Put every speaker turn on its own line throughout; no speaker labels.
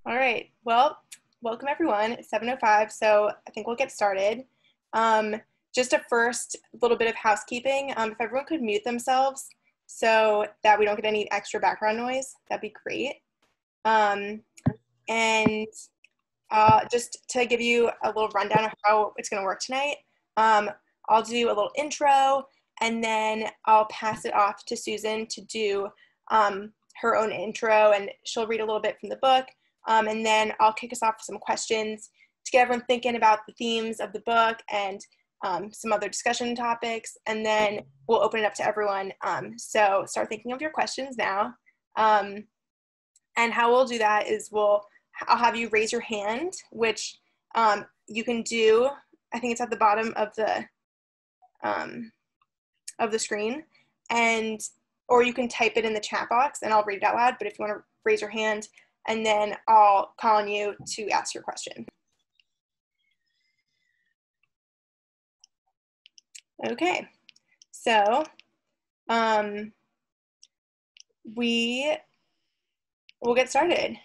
All right. Well, welcome everyone. It's 7:05, so I think we'll get started. Um, just a first little bit of housekeeping. If everyone could mute themselves so that we don't get any extra background noise, that'd be great. Um, and just to give you a little rundown of how it's going to work tonight, I'll do a little intro, and then I'll pass it off to Susan to do her own intro, and she'll read a little bit from the book. And then I'll kick us off with some questions to get everyone thinking about the themes of the book and some other discussion topics. And then we'll open it up to everyone. So start thinking of your questions now. And how we'll do that is I'll have you raise your hand, which you can do. I think it's at the bottom of the screen, or you can type it in the chat box and I'll read it out loud. But if you want to raise your hand, and then I'll call on you to ask your question. Okay, so we'll get started.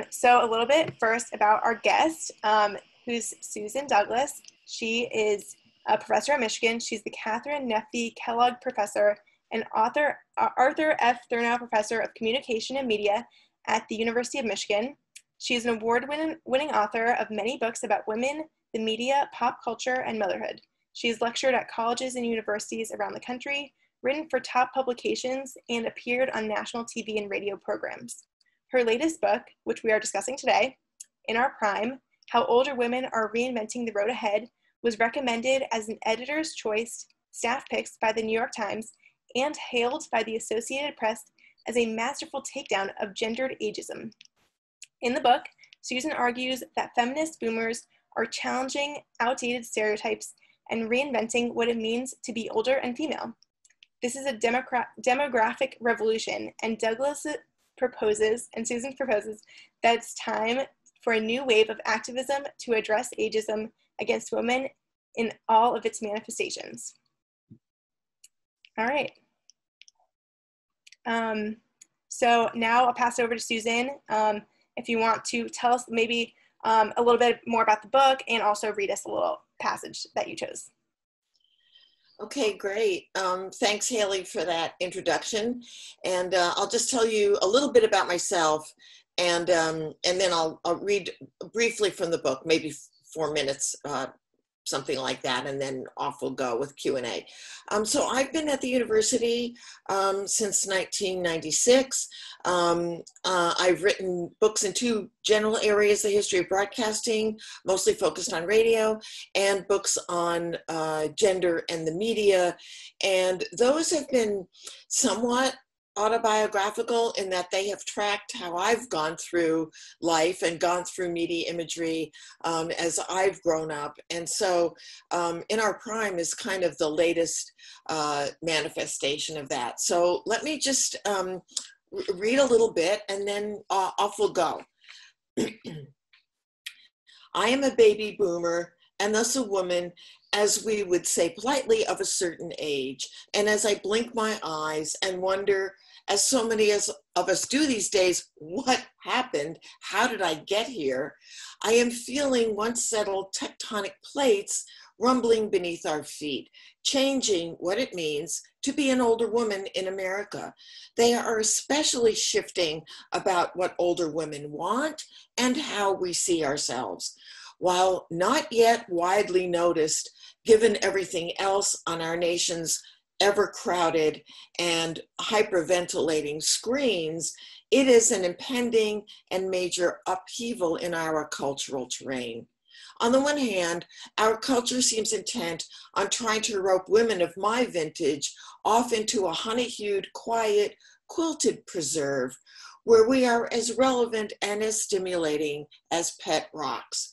So a little bit first about our guest, who's Susan Douglas. She is a professor at Michigan. She's the Catherine Neffy Kellogg Professor and Arthur F. Thurnow Professor of Communication and Media at the University of Michigan. She is an award-winning author of many books about women, the media, pop culture, and motherhood. She has lectured at colleges and universities around the country, written for top publications, and appeared on national TV and radio programs. Her latest book, which we are discussing today, In Our Prime, How Older Women Are Reinventing the Road Ahead, was recommended as an editor's choice staff picks by the New York Times and hailed by the Associated Press as a masterful takedown of gendered ageism. In the book, Susan argues that feminist boomers are challenging outdated stereotypes and reinventing what it means to be older and female. This is a demographic revolution, and Susan proposes that it's time for a new wave of activism to address ageism against women in all of its manifestations. All right. So now I'll pass it over to Susan. If you want to tell us maybe a little bit more about the book and also read us a little passage that you chose.
Okay, great. Thanks, Haley, for that introduction. And I'll just tell you a little bit about myself, and then I'll read briefly from the book, maybe 4 minutes, something like that, and then off we'll go with Q&A. So I've been at the university since 1996. I've written books in 2 general areas, the history of broadcasting, mostly focused on radio, and books on gender and the media. And those have been somewhat autobiographical in that they have tracked how I've gone through life and gone through media imagery as I've grown up. And so In Our Prime is kind of the latest manifestation of that. So let me just read a little bit and then off we'll go. I am a baby boomer and thus a woman, as we would say politely, of a certain age. And as I blink my eyes and wonder, as so many of us do these days, what happened? How did I get here? I am feeling once settled tectonic plates rumbling beneath our feet, changing what it means to be an older woman in America. They are especially shifting about what older women want and how we see ourselves. While not yet widely noticed, given everything else on our nation's ever-crowded and hyperventilating screens, it is an impending and major upheaval in our cultural terrain. On the one hand, our culture seems intent on trying to rope women of my vintage off into a honey-hued, quiet, quilted preserve, where we are as relevant and as stimulating as pet rocks.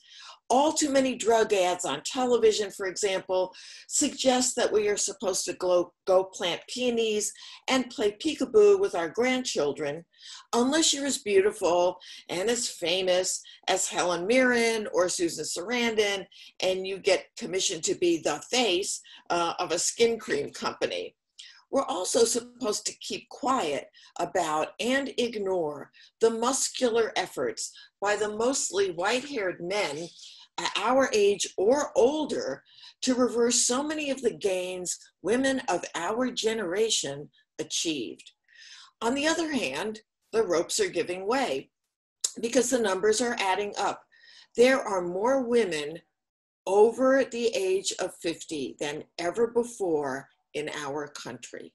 All too many drug ads on television, for example, suggest that we are supposed to go plant peonies and play peekaboo with our grandchildren, unless you're as beautiful and as famous as Helen Mirren or Susan Sarandon, and you get commissioned to be the face of a skin cream company. We're also supposed to keep quiet about and ignore the muscular efforts by the mostly white-haired men our age or older to reverse so many of the gains women of our generation achieved. On the other hand, the ropes are giving way because the numbers are adding up. There are more women over the age of 50 than ever before in our country.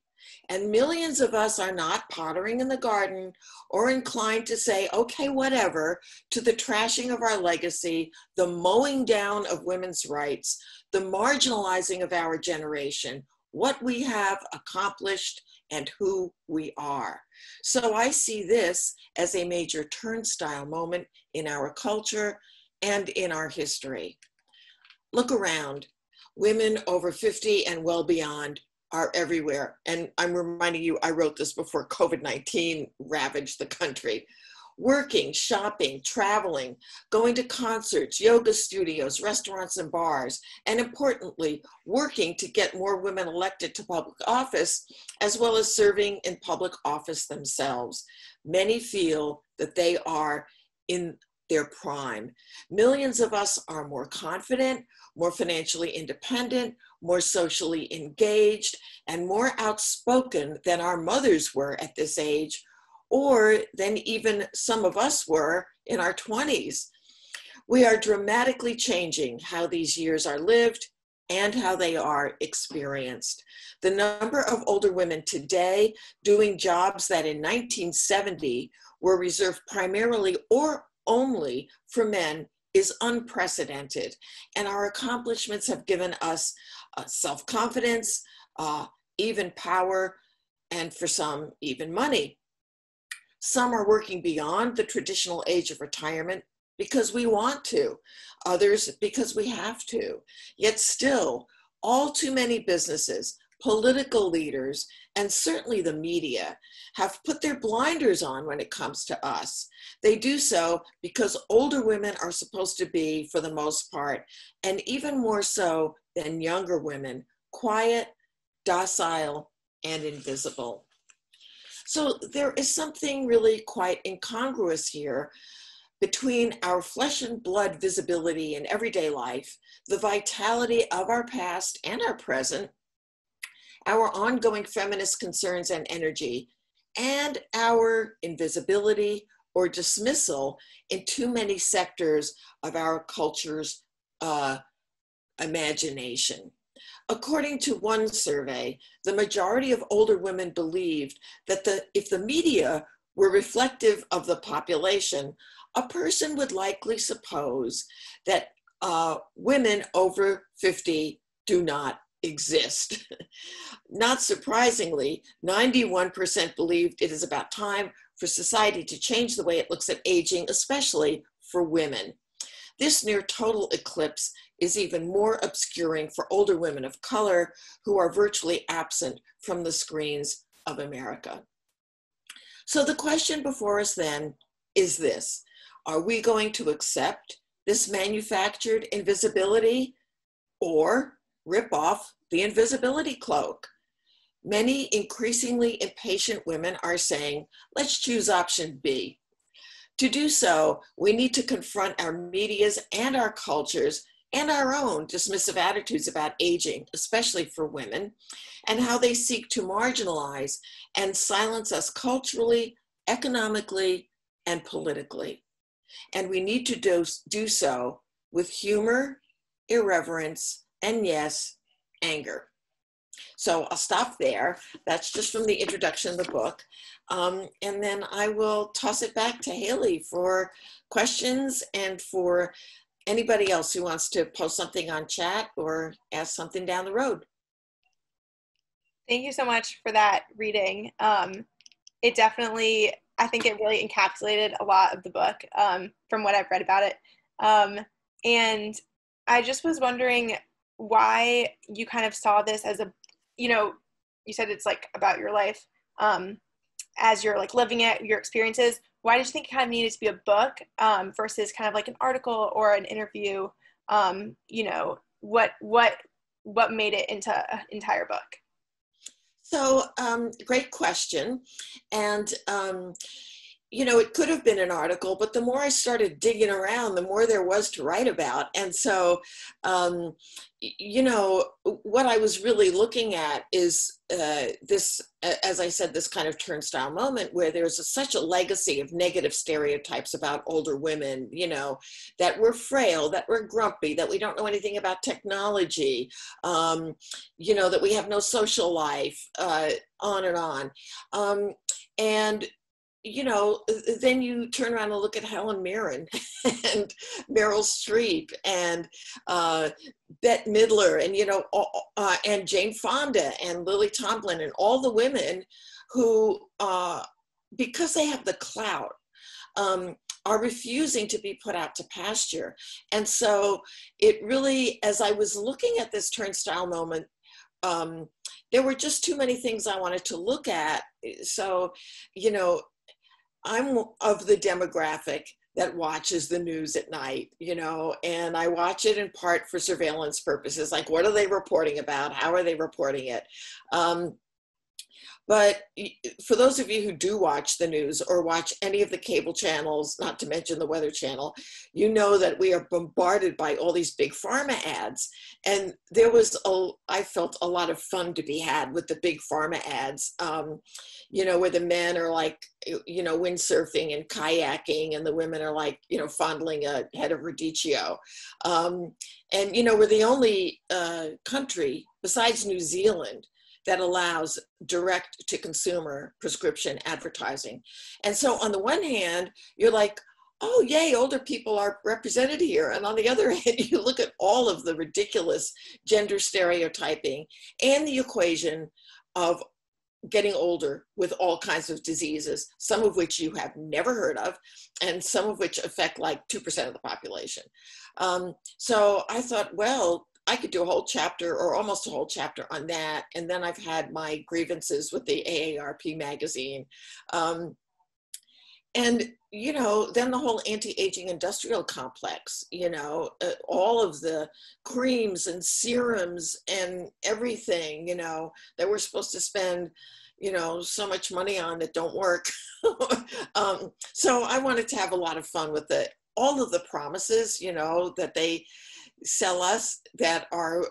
And millions of us are not pottering in the garden or inclined to say, okay, whatever, to the trashing of our legacy, the mowing down of women's rights, the marginalizing of our generation, what we have accomplished and who we are. So I see this as a major turnstile moment in our culture and in our history. Look around. Women over 50 and well beyond are everywhere. And I'm reminding you, I wrote this before COVID-19 ravaged the country. Working, shopping, traveling, going to concerts, yoga studios, restaurants, and bars, and importantly, working to get more women elected to public office, as well as serving in public office themselves. Many feel that they are in their prime. Millions of us are more confident, more financially independent, more socially engaged, and more outspoken than our mothers were at this age, or than even some of us were in our 20s. We are dramatically changing how these years are lived and how they are experienced. The number of older women today doing jobs that in 1970 were reserved primarily or only for men is unprecedented. And our accomplishments have given us self-confidence, even power, and for some, even money. Some are working beyond the traditional age of retirement because we want to, others because we have to. Yet still, all too many businesses, political leaders, and certainly the media have put their blinders on when it comes to us. They do so because older women are supposed to be, for the most part, and even more so than younger women, quiet, docile, and invisible. So there is something really quite incongruous here between our flesh and blood visibility in everyday life, the vitality of our past and our present, our ongoing feminist concerns and energy, and our invisibility or dismissal in too many sectors of our culture's imagination. According to one survey, the majority of older women believed that if the media were reflective of the population, a person would likely suppose that women over 50 do not exist. Not surprisingly, 91% believed it is about time for society to change the way it looks at aging, especially for women. This near total eclipse is even more obscuring for older women of color who are virtually absent from the screens of America. So the question before us then is this: are we going to accept this manufactured invisibility or rip off the invisibility cloak? Many increasingly impatient women are saying, let's choose option B. To do so, we need to confront our media's and our culture's and our own dismissive attitudes about aging, especially for women, and how they seek to marginalize and silence us culturally, economically, and politically. And we need to do so with humor, irreverence, and yes, anger. So I'll stop there. That's just from the introduction of the book. And then I will toss it back to Haley for questions and for anybody else who wants to post something on chat or ask something down the road.
Thank you so much for that reading. It definitely, I think it really encapsulated a lot of the book from what I've read about it. And I just was wondering why you kind of saw this as a, you said it's like about your life as you're like living it, your experiences. Why did you think it kind of needed to be a book versus kind of like an article or an interview? What made it into an entire book?
So, great question. And, you know, it could have been an article, but the more I started digging around, the more there was to write about. And so, you know, what I was really looking at is this, as I said, this kind of turnstile moment where there's such a legacy of negative stereotypes about older women, you know, that we're frail, that we're grumpy, that we don't know anything about technology, you know, that we have no social life, on and on. And you know, then you turn around and look at Helen Mirren and Meryl Streep and Bette Midler and, you know, and Jane Fonda and Lily Tomlin and all the women who, because they have the clout, are refusing to be put out to pasture. And so it really, as I was looking at this turnstile moment, there were just too many things I wanted to look at. So, you know, I'm of the demographic that watches the news at night, you know, and I watch it in part for surveillance purposes. Like, what are they reporting about? How are they reporting it? But for those of you who do watch the news or watch any of the cable channels, not to mention the Weather Channel, you know that we are bombarded by all these big pharma ads. And there was, I felt a lot of fun to be had with the big pharma ads, you know, where the men are like, you know, windsurfing and kayaking, and the women are like, you know, fondling a head of radicchio. And, you know, we're the only country besides New Zealand that allows direct to consumer prescription advertising. And so on the one hand, you're like, oh, yay, older people are represented here. And on the other hand, you look at all of the ridiculous gender stereotyping and the equation of getting older with all kinds of diseases, some of which you have never heard of, and some of which affect like 2% of the population. So I thought, well, I could do a whole chapter or almost a whole chapter on that. And then I've had my grievances with the AARP magazine. And, you know, then the whole anti-aging industrial complex, you know, all of the creams and serums and everything, you know, that we're supposed to spend, you know, so much money on that don't work. So I wanted to have a lot of fun with it. All of the promises, you know, that they sell us that are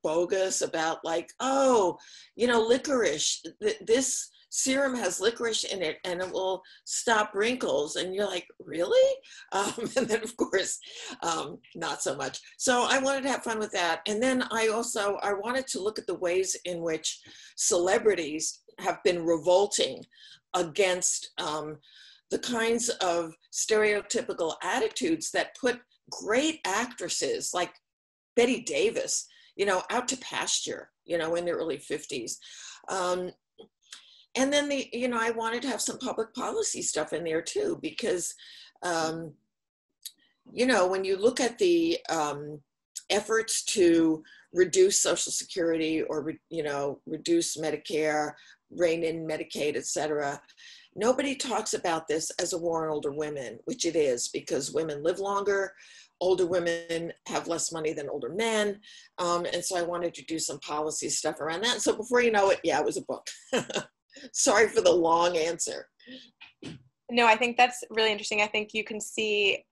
bogus about, like, oh, you know, licorice, this serum has licorice in it and it will stop wrinkles. And you're like, really? And then of course, not so much. So I wanted to have fun with that. And then I wanted to look at the ways in which celebrities have been revolting against the kinds of stereotypical attitudes that put great actresses like Betty Davis, you know, out to pasture, you know, in their early 50s. And then you know, I wanted to have some public policy stuff in there too, because, you know, when you look at the efforts to reduce Social Security or, you know, reduce Medicare, rein in Medicaid, et cetera, nobody talks about this as a war on older women, which it is, because women live longer, older women have less money than older men. And so I wanted to do some policy stuff around that. So before you know it, yeah, it was a book. Sorry for the long answer.
No, I think that's really interesting. I think you can see,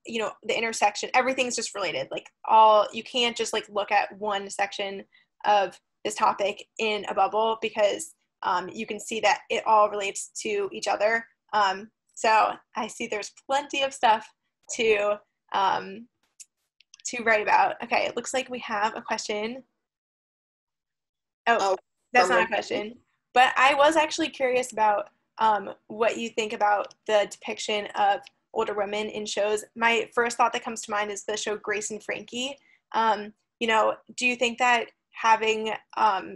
you know, the intersection, everything's just related. Like you can't just like look at one section of this topic in a bubble, because you can see that it all relates to each other. So I see there's plenty of stuff to write about. Okay, it looks like we have a question. Oh, that's not a question. But I was actually curious about what you think about the depiction of older women in shows. My first thought that comes to mind is the show Grace and Frankie. You know, do you think that having,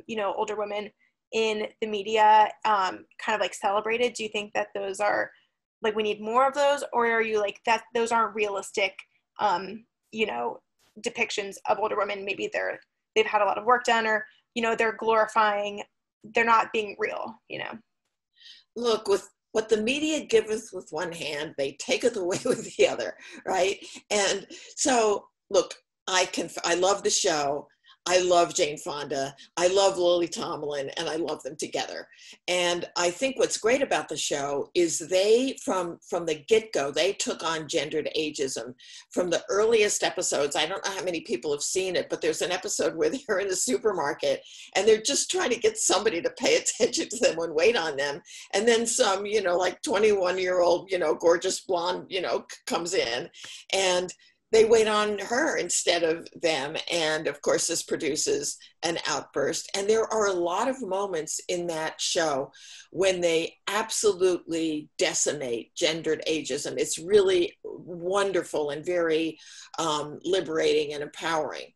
you know, older women in the media kind of like celebrated, do you think that those are, like, we need more of those? Or are you like, that those aren't realistic, you know, depictions of older women? Maybe they've had a lot of work done, or, you know, they're glorifying, they're not being real, you know?
Look, with what the media giveth with one hand, they taketh away with the other, right? And so, look, I love the show. I love Jane Fonda, I love Lily Tomlin, and I love them together. And I think what's great about the show is they, from the get-go, they took on gendered ageism from the earliest episodes. I don't know how many people have seen it, but there's an episode where they're in a supermarket and they're just trying to get somebody to pay attention to them and wait on them. And then some, like 21-year-old, gorgeous blonde, comes in, and they wait on her instead of them. And of course, this produces an outburst. And there are a lot of moments in that show when they absolutely decimate gendered ageism. It's really wonderful and very liberating and empowering.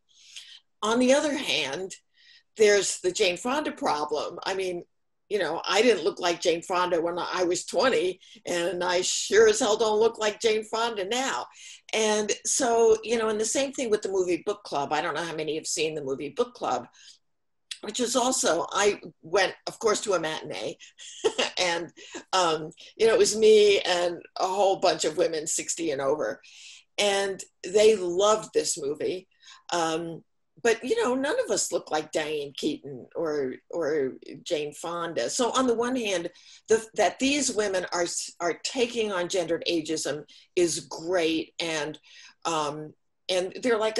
On the other hand, there's the Jane Fonda problem. I mean, I didn't look like Jane Fonda when I was 20, and I sure as hell don't look like Jane Fonda now. And so, and the same thing with the movie Book Club. I don't know how many have seen the movie Book Club, which is also, I went, of course, to a matinee, and, it was me and a whole bunch of women 60 and over, and they loved this movie. But, none of us look like Diane Keaton or Jane Fonda. So on the one hand, that these women are taking on gendered ageism is great. And they're like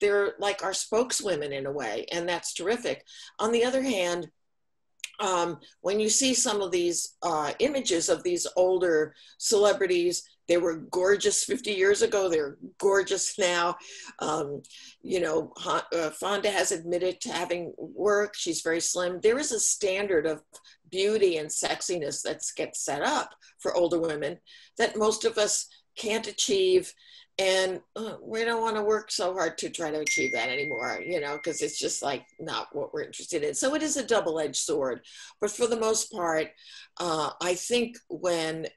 they're like our spokeswomen in a way. And that's terrific. On the other hand, when you see some of these images of these older celebrities, they were gorgeous 50 years ago, they're gorgeous now. Fonda has admitted to having work, she's very slim. There is a standard of beauty and sexiness that gets set up for older women that most of us can't achieve. And we don't want to work so hard to try to achieve that anymore, because it's just like not what we're interested in. So it is a double-edged sword. But for the most part, I think when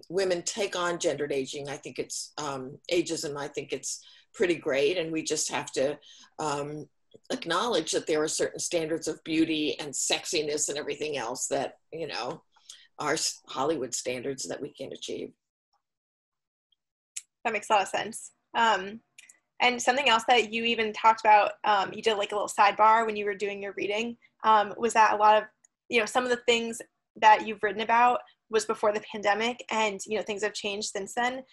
women take on gendered aging, I think it's ageism, I think it's pretty great. And we just have to acknowledge that there are certain standards of beauty and sexiness and everything else that, are Hollywood standards that we can't achieve.
That makes a lot of sense. And something else that you even talked about, you did like a little sidebar when you were doing your reading, was that a lot of, some of the things that you've written about was before the pandemic, and, things have changed since then.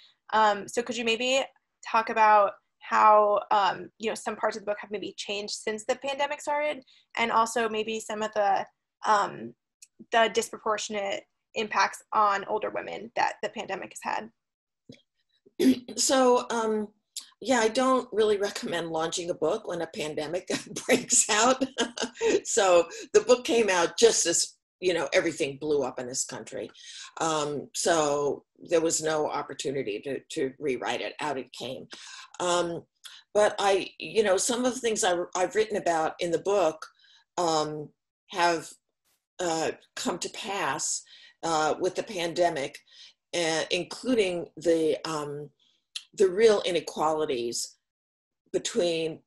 So could you maybe talk about how, some parts of the book have maybe changed since the pandemic started, and also maybe some of the disproportionate impacts on older women that the pandemic has had?
So, I don't really recommend launching a book when a pandemic breaks out. So the book came out just as, everything blew up in this country. So there was no opportunity to rewrite it. Out it came. But some of the things I've written about in the book have come to pass with the pandemic, including the real inequalities between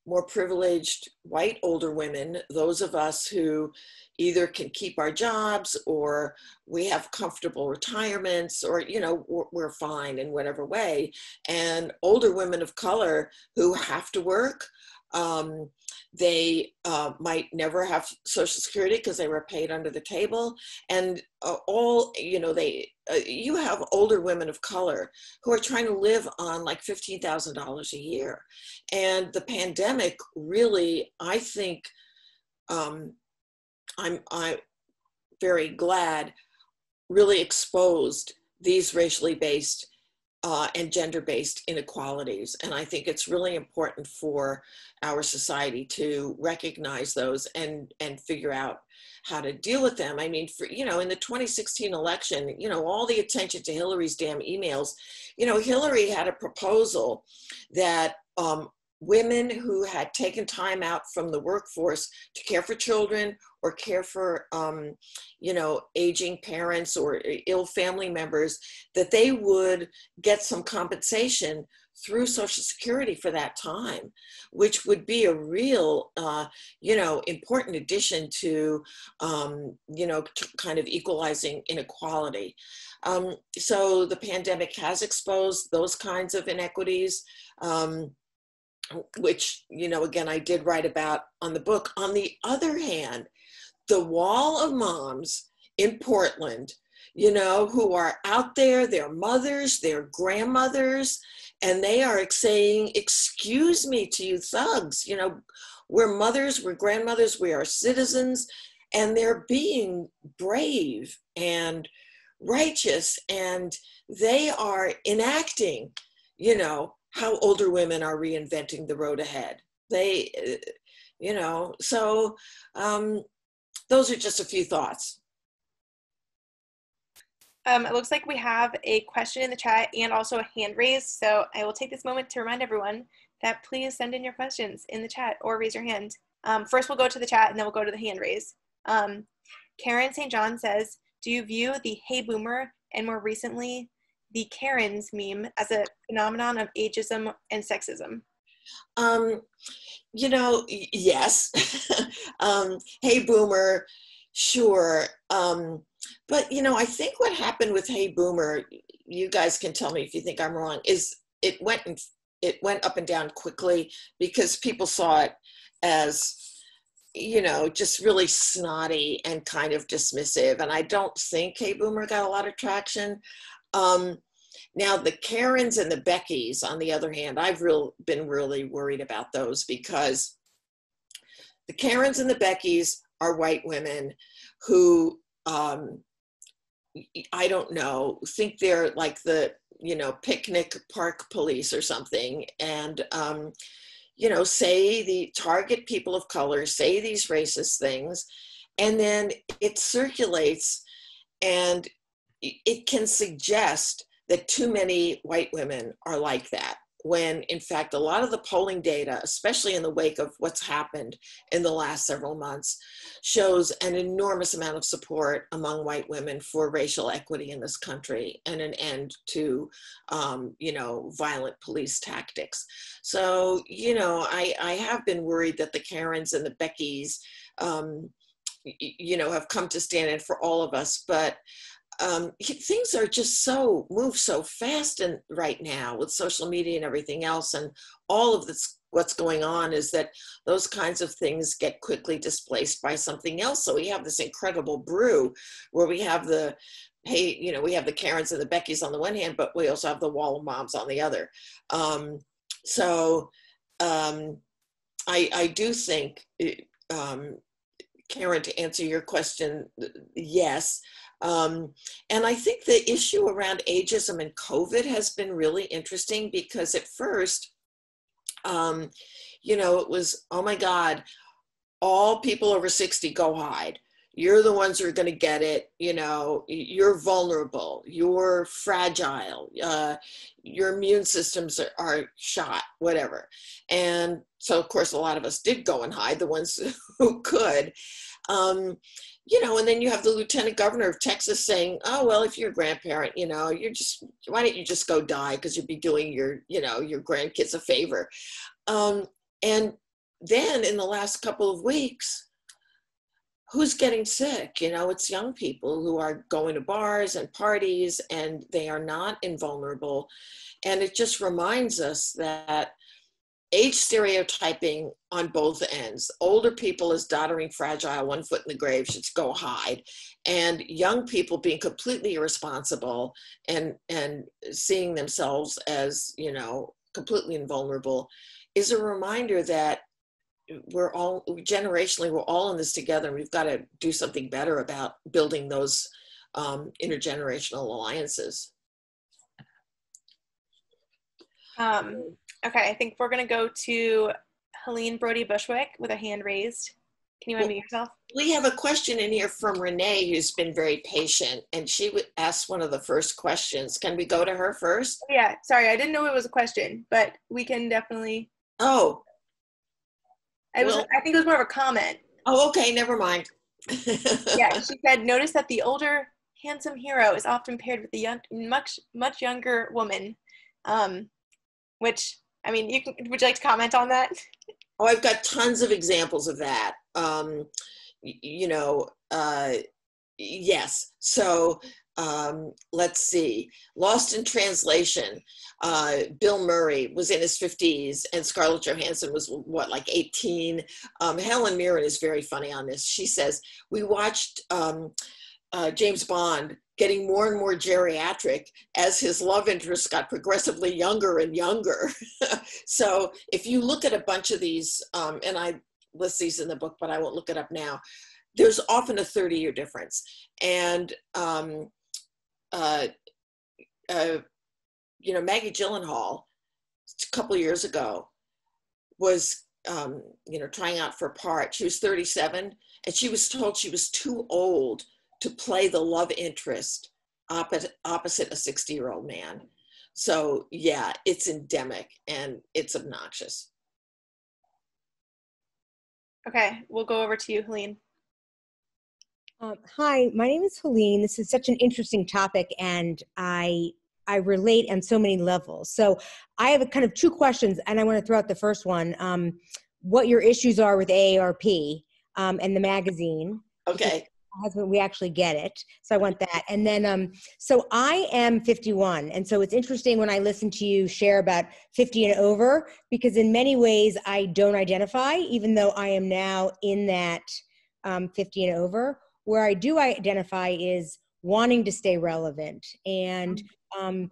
more privileged white older women, those of us who either can keep our jobs or we have comfortable retirements, or, we're fine in whatever way, and older women of color who have to work. They might never have Social Security because they were paid under the table, and you have older women of color who are trying to live on like $15,000 a year. And the pandemic really, I think, I'm very glad, really exposed these racially based and gender-based inequalities. And I think it's really important for our society to recognize those and figure out how to deal with them. I mean, in the 2016 election, all the attention to Hillary's damn emails, Hillary had a proposal that women who had taken time out from the workforce to care for children or care for, aging parents or ill family members, that they would get some compensation through Social Security for that time, which would be a real, important addition to, kind of equalizing inequality. So the pandemic has exposed those kinds of inequities. which, you know, again, I did write about on the book. On the other hand, the wall of moms in Portland, you know, who are out there, their mothers, their grandmothers, and they are saying, excuse me to you thugs, you know, we're mothers, we're grandmothers, we are citizens, and they're being brave and righteous, and they are enacting, you know, how older women are reinventing the road ahead. They, you know, so those are just a few thoughts.
It looks like we have a question in the chat and also a hand raised. So I will take this moment to remind everyone that please send in your questions in the chat or raise your hand. First, we'll go to the chat and then we'll go to the hand raise. Karen St. John says, do you view the Hey Boomer and more recently the Karens meme as a phenomenon of ageism and sexism?
You know, yes. Hey Boomer, sure. But, you know, I think what happened with Hey Boomer, you guys can tell me if you think I'm wrong, is it went up and down quickly because people saw it as, you know, just really snotty and kind of dismissive. And I don't think Hey Boomer got a lot of traction. Now, the Karens and the Beckys, on the other hand, I've been really worried about those because the Karens and the Beckys are white women who, I don't know, think they're like the, you know, picnic park police or something. And, you know, target people of color, say these racist things, and then it circulates and it can suggest that too many white women are like that, when in fact a lot of the polling data, especially in the wake of what's happened in the last several months, shows an enormous amount of support among white women for racial equity in this country and an end to, you know, violent police tactics. So, you know, I have been worried that the Karens and the Beckys, you know, have come to stand in for all of us, but things are just move so fast and right now with social media and everything else, and all of this, what's going on is that those kinds of things get quickly displaced by something else. So we have this incredible brew where we have the, hey, you know, we have the Karens and the Beckys on the one hand, but we also have the wall of moms on the other. I do think, Karen, to answer your question, yes. And I think the issue around ageism and COVID has been really interesting because at first, you know, it was, oh my God, all people over 60 go hide. You're the ones who are going to get it. You know, you're vulnerable, you're fragile, your immune systems are shot, whatever. And so, of course, a lot of us did go and hide, the ones who could. You know, and then you have the lieutenant governor of Texas saying, oh, well, if you're a grandparent, you know, why don't you just go die? Because you'd be doing your, you know, your grandkids a favor. And then in the last couple of weeks, who's getting sick? You know, it's young people who are going to bars and parties and they are not invulnerable. And it just reminds us that age stereotyping on both ends. Older people as doddering, fragile, 1 foot in the grave, should go hide. And young people being completely irresponsible and seeing themselves as, you know, completely invulnerable is a reminder that we're all, generationally, we're all in this together. And we've got to do something better about building those intergenerational alliances.
Okay, I think we're going to go to Helene Brody Bushwick with a hand raised. Can you unmute yourself?
We have a question in here from Renee, who's been very patient, and she would ask one of the first questions. Can we go to her first?
Yeah, sorry, I didn't know it was a question, but we can definitely.
Oh.
I think it was more of a comment.
Oh, okay, never mind.
Yeah, she said, notice that the older, handsome hero is often paired with a much younger woman, which, I mean, would you like to comment on that?
Oh, I've got tons of examples of that. You know, yes. So let's see, Lost in Translation. Bill Murray was in his 50s and Scarlett Johansson was what, like 18. Helen Mirren is very funny on this. She says, we watched James Bond getting more and more geriatric as his love interest got progressively younger and younger. So if you look at a bunch of these, and I list these in the book, but I won't look it up now, there's often a 30-year difference. And, you know, Maggie Gyllenhaal, a couple of years ago, was, you know, trying out for a part. She was 37, and she was told she was too old to play the love interest opposite a 60-year-old man. So yeah, it's endemic and it's obnoxious.
Okay, we'll go over to you, Helene.
Hi, my name is Helene. This is such an interesting topic, and I relate on so many levels. So I have a kind of two questions, and I want to throw out the first one. What your issues are with AARP and the magazine.
Okay.
My husband, we actually get it. So I want that. And then, so I am 51. And so it's interesting when I listen to you share about 50 and over, because in many ways I don't identify, even though I am now in that 50 and over. Where I do identify is wanting to stay relevant. And I'm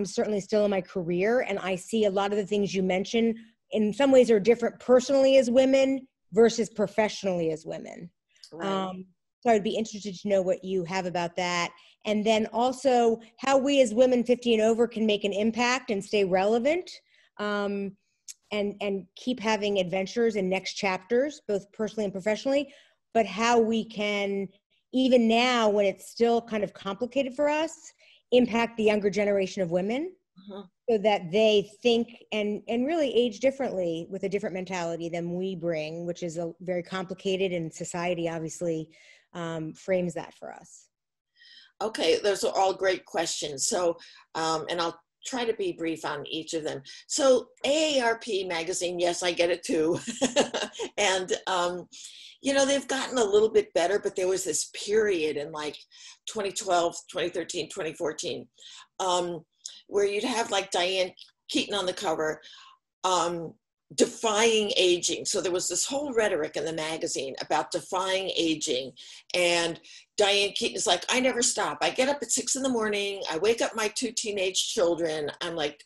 certainly still in my career, and I see a lot of the things you mentioned in some ways are different personally as women versus professionally as women. Right. So I'd be interested to know what you have about that. And then also how we as women 50 and over can make an impact and stay relevant, and keep having adventures and next chapters, both personally and professionally, but how we can, even now when it's still kind of complicated for us, impact the younger generation of women so that they think and really age differently with a different mentality than we bring, which is a very complicated, and society obviously frames that for us.
Okay, those are all great questions. So, and I'll try to be brief on each of them. So AARP magazine, yes, I get it too. And, you know, they've gotten a little bit better, but there was this period in like 2012, 2013, 2014, where you'd have like Diane Keaton on the cover, defying aging. So there was this whole rhetoric in the magazine about defying aging. And Diane Keaton is like, I never stop. I get up at 6 a.m. I wake up my 2 teenage children. I'm like,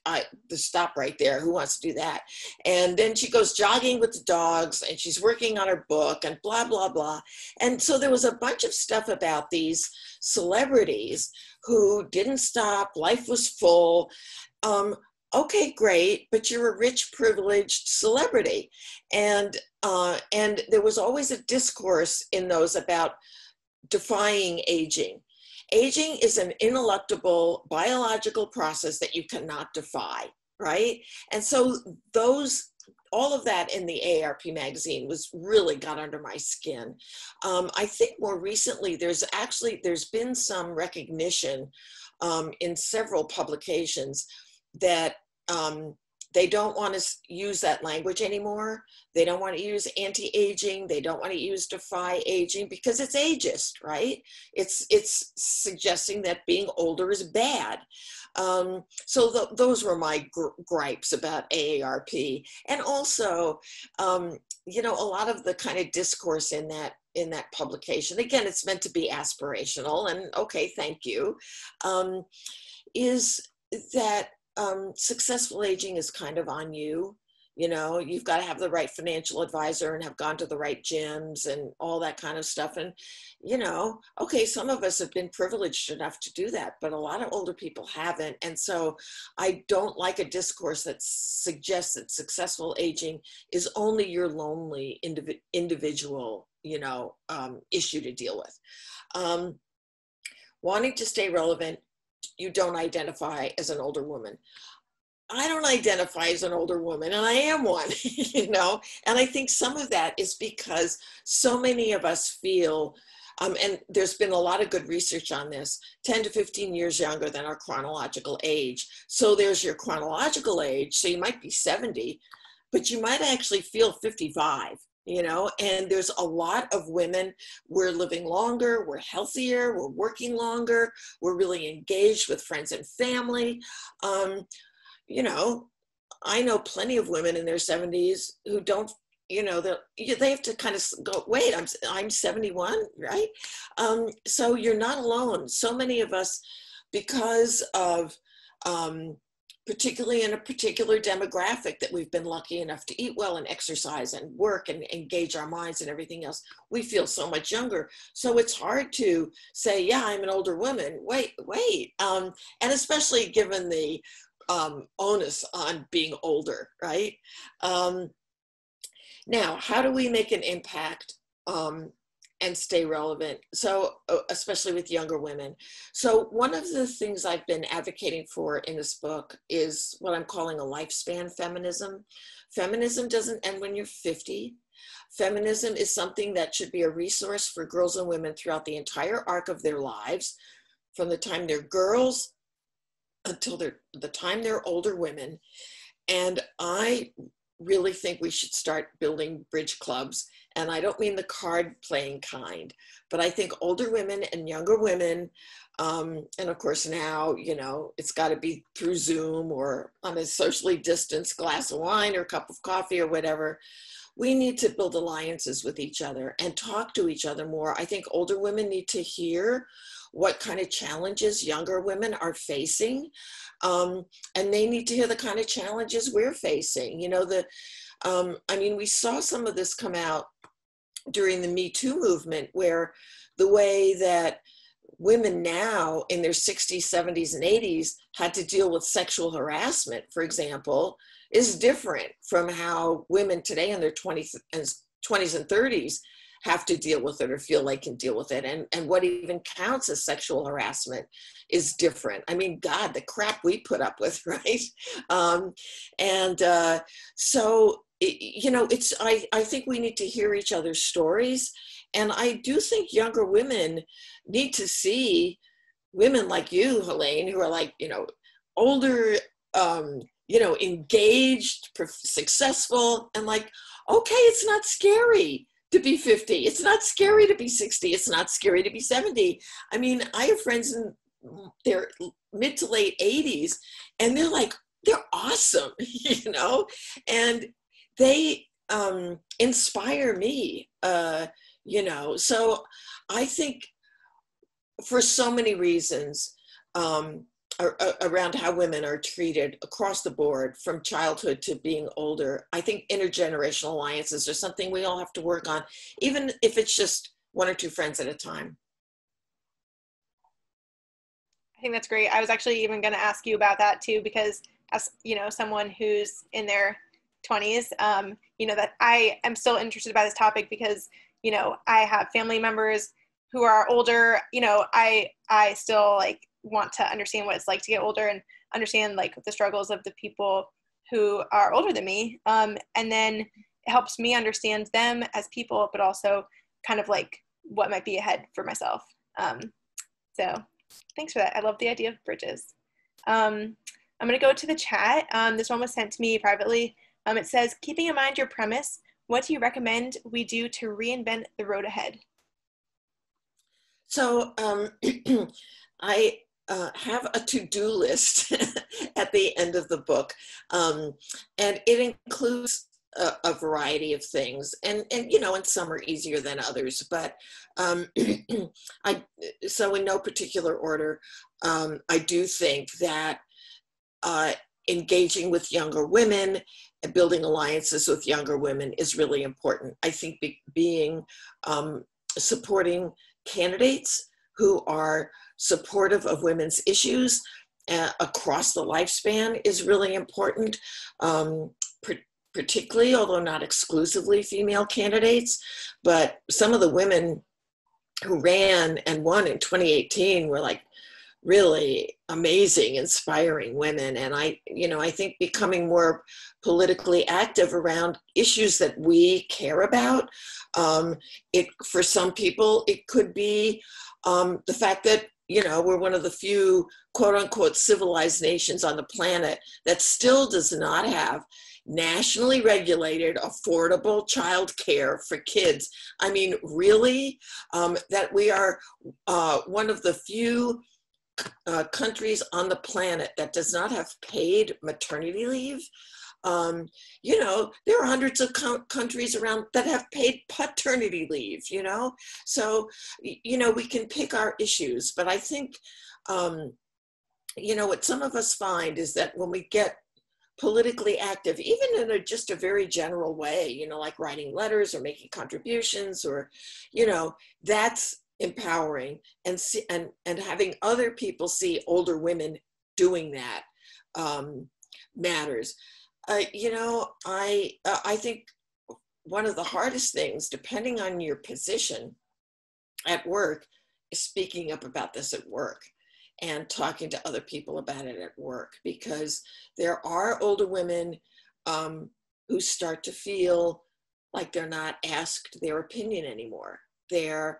stop right there. Who wants to do that? And then she goes jogging with the dogs, and she's working on her book and blah, blah, blah. And so there was a bunch of stuff about these celebrities who didn't stop. Life was full. Okay, great, but you're a rich, privileged celebrity. And there was always a discourse in those about defying aging. Aging is an ineluctable biological process that you cannot defy, right? And so all of that in the AARP magazine really got under my skin. I think more recently, there's been some recognition in several publications that they don't want to use that language anymore. They don't want to use anti-aging. They don't want to use defy aging because it's ageist, right? It's suggesting that being older is bad. So those were my gripes about AARP. And also, you know, a lot of the kind of discourse in that publication, again, it's meant to be aspirational, and okay, thank you, is that successful aging is kind of on you. You know, you've got to have the right financial advisor and have gone to the right gyms and all that kind of stuff. And, you know, okay, some of us have been privileged enough to do that, but a lot of older people haven't. And so I don't like a discourse that suggests that successful aging is only your lonely individual, you know, issue to deal with. Wanting to stay relevant, you don't identify as an older woman. I don't identify as an older woman, and I am one, you know, and I think some of that is because so many of us feel, and there's been a lot of good research on this, 10 to 15 years younger than our chronological age. So there's your chronological age, so you might be 70, but you might actually feel 55. you know, and there's a lot of women, we're living longer, we're healthier, we're working longer, we're really engaged with friends and family. You know, I know plenty of women in their 70s who don't, you know, they have to kind of go, wait, I'm 71, right? So you're not alone. So many of us, because of, particularly in a particular demographic that we've been lucky enough to eat well and exercise and work and engage our minds and everything else, we feel so much younger. So it's hard to say, yeah, I'm an older woman. Wait. And especially given the onus on being older, right? Now, how do we make an impact and stay relevant? So, especially with younger women. So one of the things I've been advocating for in this book is what I'm calling a lifespan feminism. Feminism doesn't end when you're 50. Feminism is something that should be a resource for girls and women throughout the entire arc of their lives, from the time they're girls until the time they're older women. And I really think we should start building bridge clubs. And I don't mean the card playing kind, but I think older women and younger women, and of course now, you know, it's got to be through Zoom or on a socially distanced glass of wine or cup of coffee or whatever. We need to build alliances with each other and talk to each other more. I think older women need to hear what kind of challenges younger women are facing. And they need to hear the kind of challenges we're facing. You know, I mean, we saw some of this come out during the Me Too movement, where the way that women now in their 60s, 70s, and 80s had to deal with sexual harassment, for example, is different from how women today in their 20s and 30s have to deal with it or feel like can deal with it. And what even counts as sexual harassment is different. I mean, God, the crap we put up with, right? So, you know, I think we need to hear each other's stories. And I do think younger women need to see women like you, Helene, who are like, you know, older, you know, engaged, successful, and like, okay, it's not scary to be 50. It's not scary to be 60. It's not scary to be 70. I mean, I have friends in their mid to late 80s, and they're like, they're awesome, you know, and they inspire me, you know. So I think for so many reasons, around how women are treated across the board, from childhood to being older, I think intergenerational alliances are something we all have to work on, even if it's just one or two friends at a time.
I think that's great. I was actually even going to ask you about that too, because as you know, someone who's in their 20s, you know, that I am still interested by this topic because, you know, I have family members who are older. You know, I still like want to understand what it's like to get older and understand like the struggles of the people who are older than me. And then it helps me understand them as people, but also kind of like what might be ahead for myself. So thanks for that. I love the idea of bridges. I'm going to go to the chat. This one was sent to me privately. It says, keeping in mind your premise, what do you recommend we do to reinvent the road ahead?
So I have a to-do list at the end of the book, and it includes a variety of things, and you know, and some are easier than others, but so in no particular order, I do think that engaging with younger women and building alliances with younger women is really important. I think being supporting candidates who are supportive of women's issues across the lifespan is really important, particularly, although not exclusively, female candidates. But some of the women who ran and won in 2018 were like really amazing, inspiring women. And I think becoming more politically active around issues that we care about. For some people, it could be the fact that, you know, we're one of the few quote unquote civilized nations on the planet that still does not have nationally regulated, affordable child care for kids. I mean, really, that we are one of the few countries on the planet that does not have paid maternity leave. You know, there are hundreds of countries around that have paid paternity leave, you know? So, you know, we can pick our issues, but I think, you know, what some of us find is that when we get politically active, even in just a very general way, you know, like writing letters or making contributions, or, you know, that's empowering, and having other people see older women doing that matters. You know, I think one of the hardest things, depending on your position at work, is speaking up about this at work and talking to other people about it at work, because there are older women who start to feel like they're not asked their opinion anymore. They're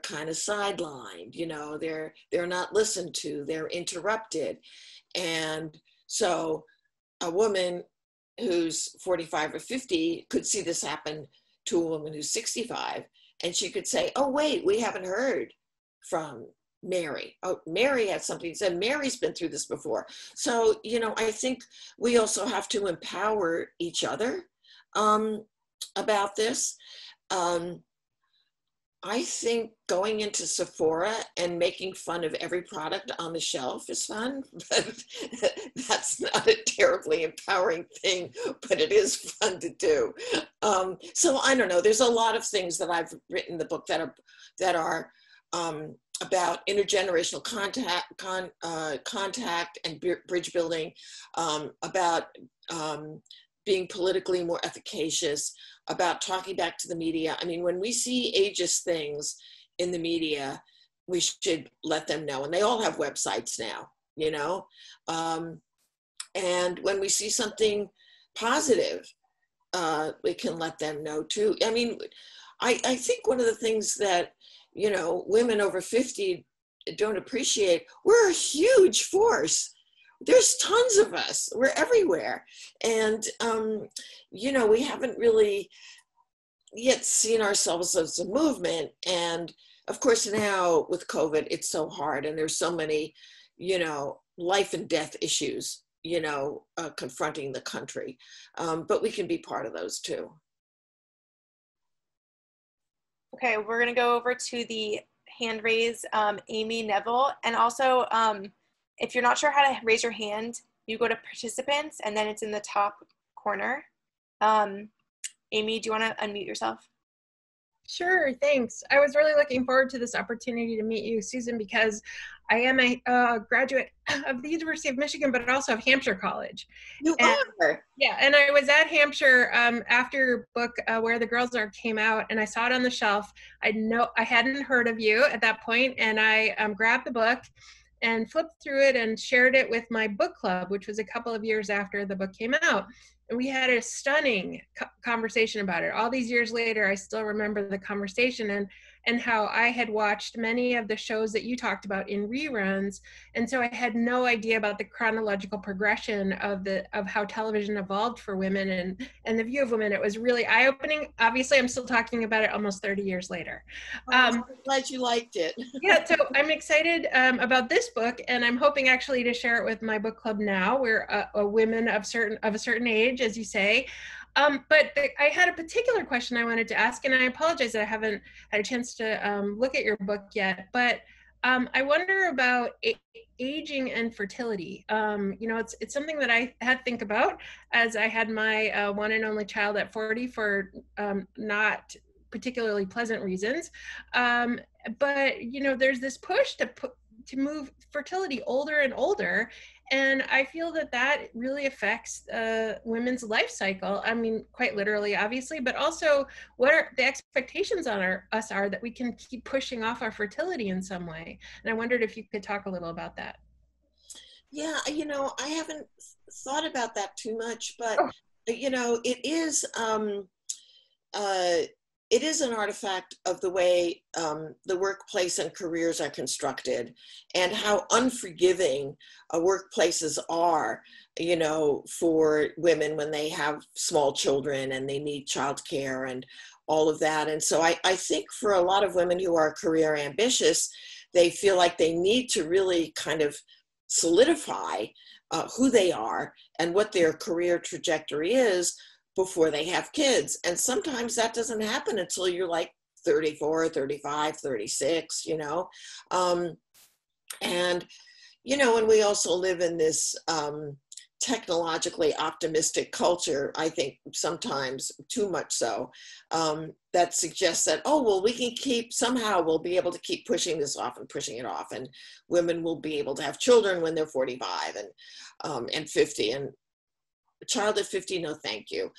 kind of sidelined, you know, they're not listened to, they're interrupted. And so a woman who's 45 or 50 could see this happen to a woman who's 65, and she could say, oh, wait, we haven't heard from Mary. Oh, Mary had something to say. Mary's been through this before. So, you know, I think we also have to empower each other about this. I think going into Sephora and making fun of every product on the shelf is fun, but that's not a terribly empowering thing, but it is fun to do. So I don't know, there's a lot of things that I've written in the book that are about intergenerational contact and bridge building, about being politically more efficacious, about talking back to the media. I mean, when we see ageist things in the media, we should let them know. And they all have websites now, you know? And when we see something positive, we can let them know too. I mean, I think one of the things that, you know, women over 50 don't appreciate, we're a huge force. There's tons of us, we're everywhere. And, you know, we haven't really yet seen ourselves as a movement. And of course now with COVID, it's so hard, and there's so many, you know, life and death issues, you know, confronting the country. But we can be part of those too.
Okay, we're gonna go over to the hand raise, Amy Neville. And also, if you're not sure how to raise your hand, you go to participants and then it's in the top corner. Amy, do you wanna unmute yourself?
Sure, thanks. I was really looking forward to this opportunity to meet you, Susan, because I am a graduate of the University of Michigan, but also of Hampshire College.
You are?
Yeah, and I was at Hampshire after your book, Where the Girls Are, came out, and I saw it on the shelf. I hadn't heard of you at that point, and I grabbed the book and flipped through it and shared it with my book club, which was a couple of years after the book came out. And we had a stunning conversation about it. All these years later, I still remember the conversation and how I had watched many of the shows that you talked about in reruns. And so I had no idea about the chronological progression of how television evolved for women and the view of women. It was really eye-opening. Obviously, I'm still talking about it almost 30 years later.
I'm glad you liked it.
Yeah, so I'm excited about this book, and I'm hoping actually to share it with my book club now. We're women of a certain age, as you say. But I had a particular question I wanted to ask, and I apologize that I haven't had a chance to look at your book yet. But I wonder about aging and fertility. You know, it's something that I had to think about as I had my one and only child at 40 for not particularly pleasant reasons. But you know, there's this push to move fertility older and older. And I feel that really affects women's life cycle. I mean, quite literally, obviously, but also what are the expectations on us are that we can keep pushing off our fertility in some way. And I wondered if you could talk a little about that.
Yeah, you know, I haven't thought about that too much, but, you know, it is, it is an artifact of the way the workplace and careers are constructed, and how unforgiving workplaces are, you know, for women when they have small children and they need childcare and all of that. And so I think for a lot of women who are career ambitious, they feel like they need to really kind of solidify who they are and what their career trajectory is before they have kids. And sometimes that doesn't happen until you're like 34, 35, 36, you know. And, you know, and we also live in this technologically optimistic culture, I think sometimes too much so, that suggests that, oh, well, we can somehow we'll be able to keep pushing this off and pushing it off. And women will be able to have children when they're 45 and 50. And a child at 50, no thank you.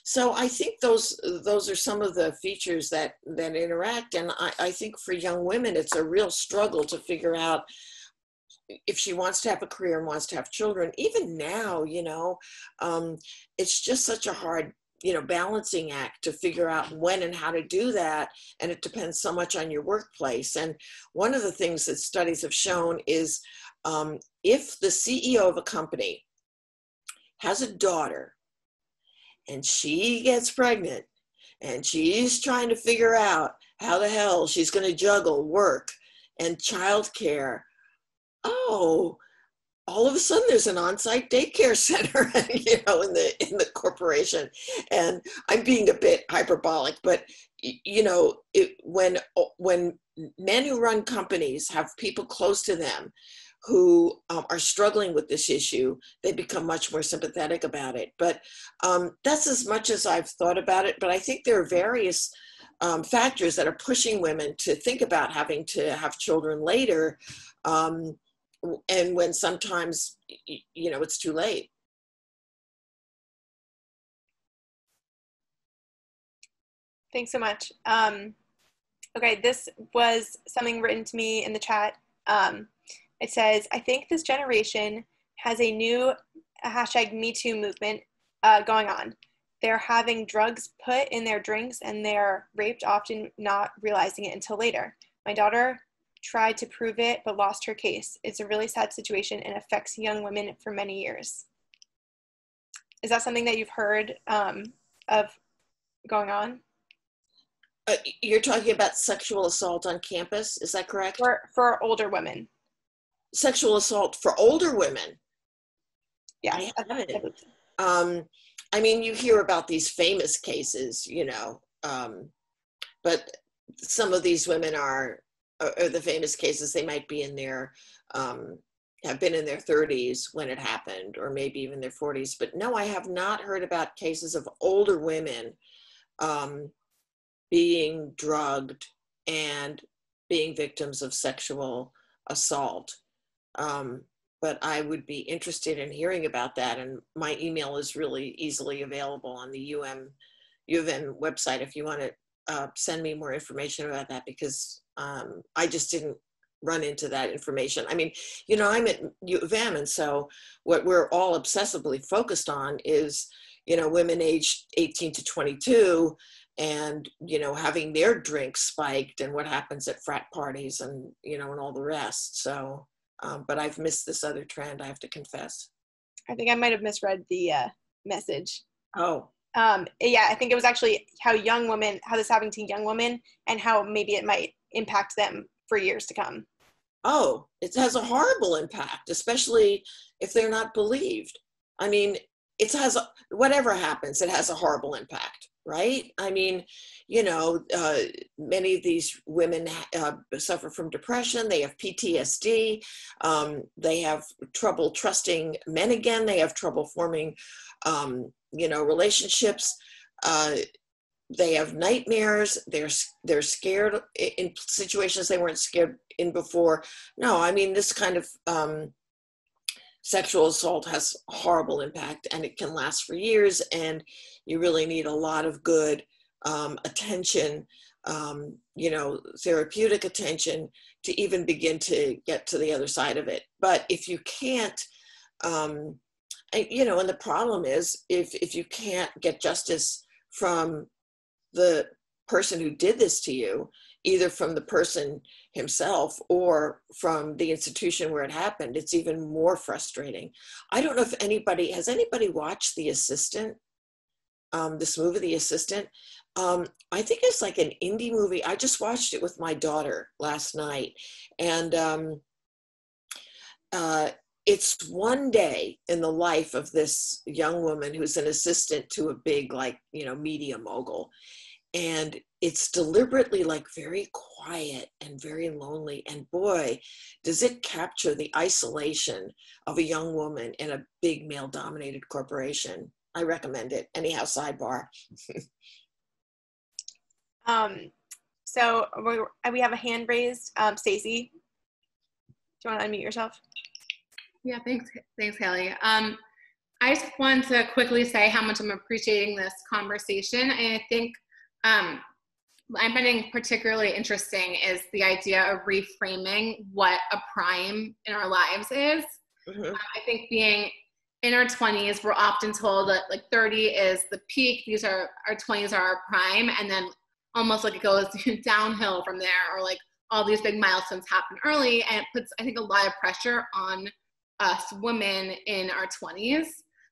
So I think those are some of the features that interact. And I think for young women, it's a real struggle to figure out if she wants to have a career and wants to have children. Even now, you know, it's just such a hard, you know, balancing act to figure out when and how to do that. And it depends so much on your workplace. And one of the things that studies have shown is if the CEO of a company has a daughter and she gets pregnant and she's trying to figure out how the hell she's going to juggle work and childcare, oh, all of a sudden there's an on-site daycare center, you know, in the corporation. And I'm being a bit hyperbolic, but you know, when men who run companies have people close to them who are struggling with this issue, they become much more sympathetic about it. But that's as much as I've thought about it. But I think there are various factors that are pushing women to think about having to have children later. And when sometimes, you know, it's too late.
Thanks so much. Okay, this was something written to me in the chat. It says, I think this generation has a new #MeToo movement going on. They're having drugs put in their drinks and they're raped, often not realizing it until later. My daughter tried to prove it, but lost her case. It's a really sad situation and affects young women for many years. Is that something that you've heard of going on?
You're talking about sexual assault on campus, is that correct?
For older women.
Sexual assault for older women?
Yeah.
I haven't. I mean, you hear about these famous cases, you know, but some of these women are the famous cases. They might be in their, have been in their 30s when it happened, or maybe even their 40s. But no, I have not heard about cases of older women being drugged and being victims of sexual assault. But I would be interested in hearing about that. And my email is really easily available on the U of M website if you want to send me more information about that, because I just didn't run into that information. I mean, you know, I'm at U of M, and so what we're all obsessively focused on is, you know, women aged 18 to 22 and, you know, having their drinks spiked and what happens at frat parties and, you know, and all the rest. So, but I've missed this other trend, I have to confess.
I think I might have misread the message.
Oh.
Yeah, I think it was actually how this happened to young women and how maybe it might impact them for years to come.
Oh, it has a horrible impact, especially if they're not believed. I mean, whatever happens, it has a horrible impact, right? I mean, you know, many of these women suffer from depression. They have PTSD. They have trouble trusting men again. They have trouble forming, you know, relationships. They have nightmares. They're scared in situations they weren't scared in before. No, I mean, this kind of sexual assault has horrible impact, and it can last for years, and you really need a lot of good attention, you know, therapeutic attention to even begin to get to the other side of it. But if you can't, you know, and the problem is if you can't get justice from the person who did this to you, either from the person himself or from the institution where it happened, it's even more frustrating. I don't know if has anybody watched The Assistant? This movie, The Assistant. I think it's like an indie movie. I just watched it with my daughter last night. And it's one day in the life of this young woman who's an assistant to a big, like, media mogul. And it's deliberately like very quiet and very lonely. And boy, does it capture the isolation of a young woman in a big male-dominated corporation. I recommend it. Anyhow, sidebar.
So we have a hand raised. Stacey, do you want to unmute yourself?
Yeah, thanks, Haley. I just want to quickly say how much I'm appreciating this conversation. And I think I'm finding particularly interesting is the idea of reframing what a prime in our lives is.
Mm-hmm.
I think being in our 20s, we're often told that like 30 is the peak. Our 20s are our prime. And then almost like it goes downhill from there, or like all these big milestones happen early. And it puts, I think, a lot of pressure on us women in our 20s.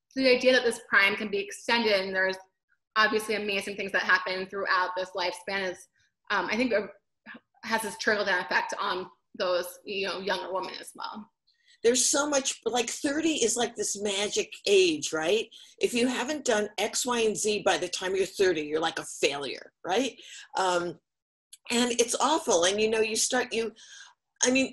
So the idea that this prime can be extended, and there's obviously amazing things that happen throughout this lifespan, is I think it has this trickle-down effect on those younger women as well.
There's so much, like 30 is like this magic age, right? If you haven't done X, Y, and Z by the time you're 30, you're like a failure, right? And it's awful. And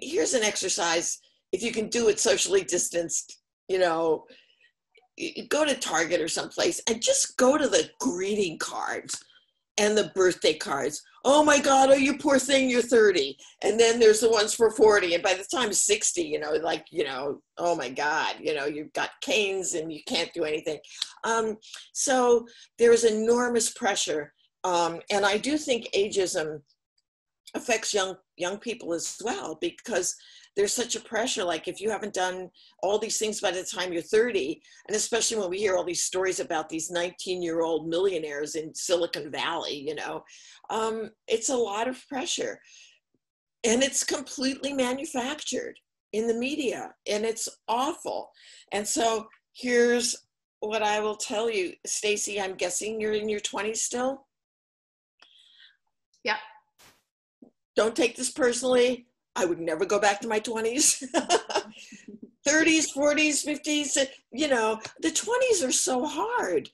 here's an exercise. If you can do it socially distanced, go to Target or someplace and just go to the greeting cards and the birthday cards. Oh my God, oh, you poor thing, you're 30. And then there's the ones for 40. And by the time 60, oh my God, you've got canes and you can't do anything. So there's enormous pressure. And I do think ageism affects young people as well, because there's such a pressure. Like if you haven't done all these things by the time you're 30, and especially when we hear all these stories about these 19-year-old millionaires in Silicon Valley, it's a lot of pressure, and it's completely manufactured in the media, and it's awful. And so here's what I will tell you, Stacey, I'm guessing you're in your 20s still?
Yeah.
Don't take this personally. I would never go back to my 20s. 30s, 40s, 50s, the 20s are so hard.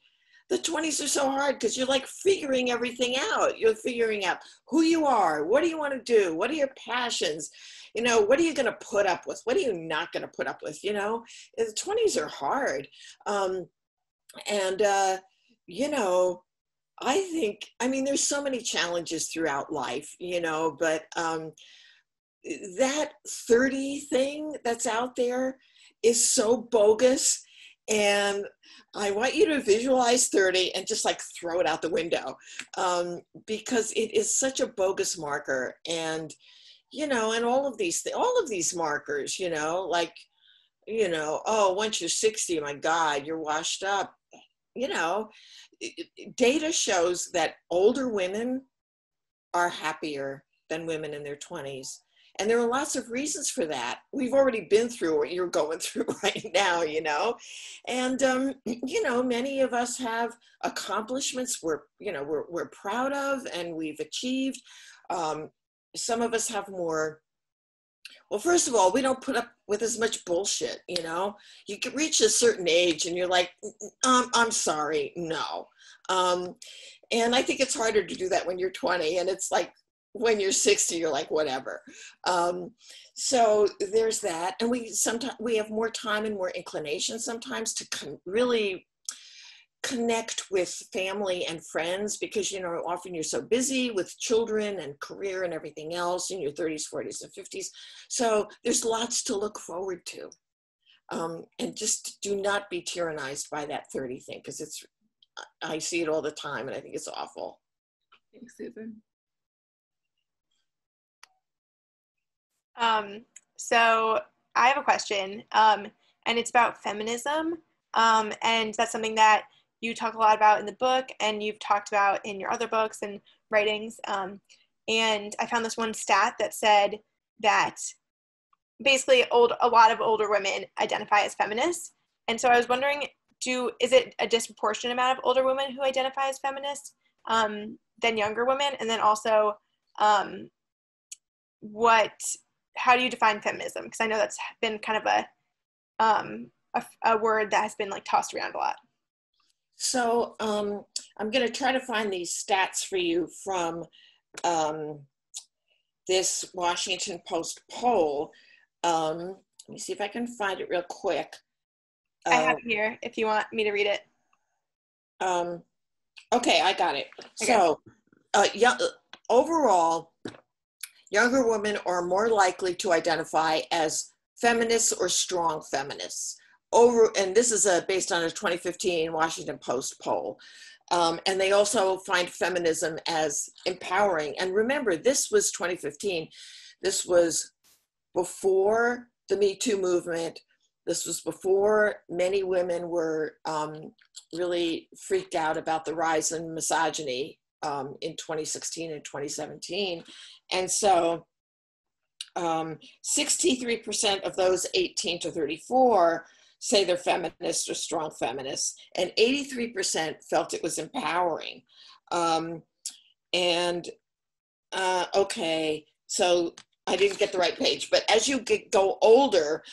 The 20s are so hard because you're like figuring everything out. You're figuring out who you are. What do you want to do? What are your passions? What are you going to put up with? What are you not going to put up with? The 20s are hard. I think, there's so many challenges throughout life, but that 30 thing that's out there is so bogus. And I want you to visualize 30 and just like throw it out the window, because it is such a bogus marker. And, and all of these markers, oh, once you're 60, my God, you're washed up. Data shows that older women are happier than women in their 20s. And there are lots of reasons for that. We've already been through what you're going through right now, And, many of us have accomplishments we're proud of and we've achieved. Some of us have more. Well, first of all, we don't put up with as much bullshit, You can reach a certain age and you're like, I'm sorry, no. And I think it's harder to do that when you're 20, and it's like, when you're 60, you're like, whatever. So there's that. And we have more time and more inclination sometimes to really connect with family and friends, because, often you're so busy with children and career and everything else in your 30s, 40s, and 50s. So there's lots to look forward to. And just do not be tyrannized by that 30 thing, because I see it all the time and I think it's awful.
Thanks, Susan.
So I have a question, and it's about feminism, and that's something that you talk a lot about in the book, and you've talked about in your other books and writings. And I found this one stat that said that basically a lot of older women identify as feminists. And so I was wondering, is it a disproportionate amount of older women who identify as feminists than younger women? And then also, how do you define feminism? Because I know that's been kind of a word that has been like tossed around a lot.
So I'm going to try to find these stats for you from this Washington Post poll. Let me see if I can find it real quick.
I have it here if you want me to read it.
Okay, I got it.
Okay.
So overall, younger women are more likely to identify as feminists or strong feminists. And this is based on a 2015 Washington Post poll. And they also find feminism as empowering. And remember, this was 2015. This was before the Me Too movement. This was before many women were really freaked out about the rise in misogyny in 2016 and 2017. And so 63% of those 18 to 34 say they're feminists or strong feminists, and 83% felt it was empowering. Okay, so I didn't get the right page, but as you go older,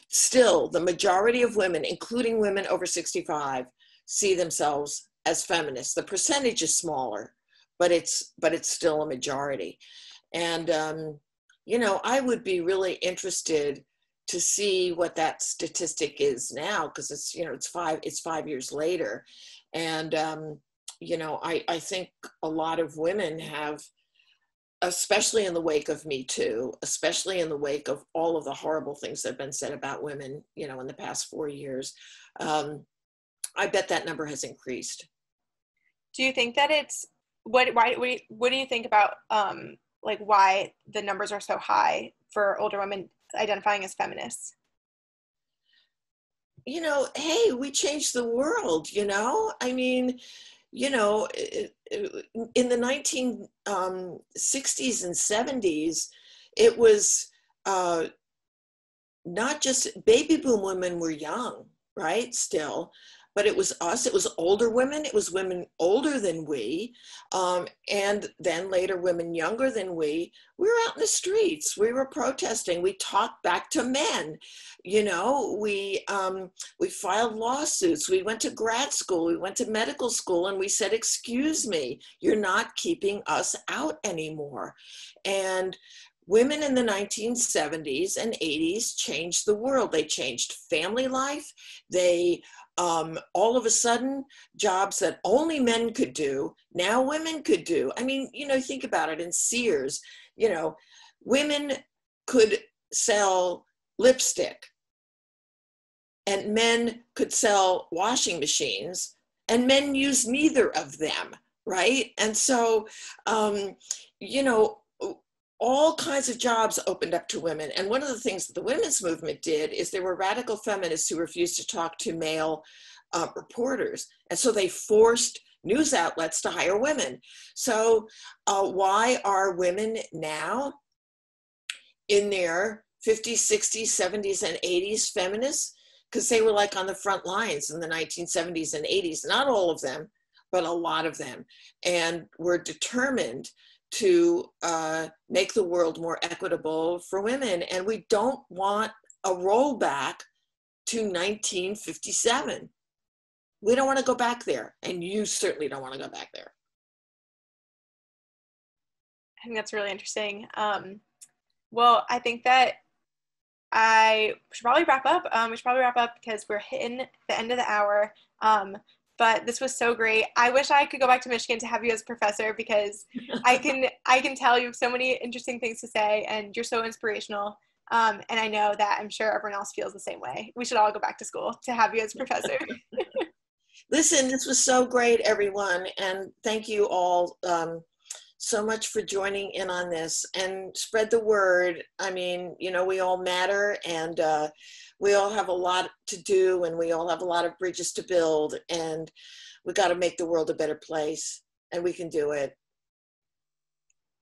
still the majority of women, including women over 65, see themselves as feminists. The percentage is smaller, but it's still a majority. And I would be really interested to see what that statistic is now, because it's 5 years later. And I think a lot of women have, especially in the wake of Me Too, especially in the wake of all of the horrible things that have been said about women, in the past 4 years, I bet that number has increased.
Do you think that what do you think about why the numbers are so high for older women identifying as feminists?
Hey, we changed the world, I mean, in the 1960s and 70s, it was not just baby boom women were young, right? Still, but it was us, it was older women, it was women older than we, and then later women younger than we were out in the streets, we were protesting, we talked back to men, we filed lawsuits, we went to grad school, we went to medical school, and we said, excuse me, you're not keeping us out anymore. And women in the 1970s and 80s changed the world. They changed family life. They, all of a sudden, jobs that only men could do, now women could do. I mean, think about it in Sears, women could sell lipstick and men could sell washing machines, and men use neither of them, right? And so, all kinds of jobs opened up to women. And one of the things that the women's movement did is there were radical feminists who refused to talk to male reporters. And so they forced news outlets to hire women. So why are women now in their 50s, 60s, 70s, and 80s feminists? Because they were on the front lines in the 1970s and 80s. Not all of them, but a lot of them. And were determined to make the world more equitable for women. And we don't want a rollback to 1957. We don't want to go back there. And you certainly don't want to go back there.
I think that's really interesting. Well, I think that I should probably wrap up. We should probably wrap up because we're hitting the end of the hour. But this was so great. I wish I could go back to Michigan to have you as a professor, because I can tell you have so many interesting things to say, and you're so inspirational. And I know that I'm sure everyone else feels the same way. We should all go back to school to have you as a professor.
Listen, this was so great, everyone. And thank you all so much for joining in on this, and spread the word. I mean, you know, we all matter, and we all have a lot to do, and we all have a lot of bridges to build, and we got to make the world a better place, and we can do it.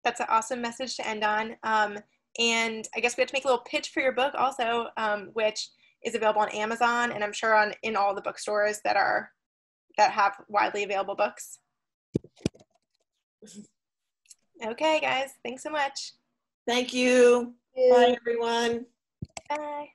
That's an awesome message to end on. And I guess we have to make a little pitch for your book also, which is available on Amazon, and I'm sure in all the bookstores that have widely available books. Okay, guys, thanks so much.
Thank you. Bye, everyone.
Bye.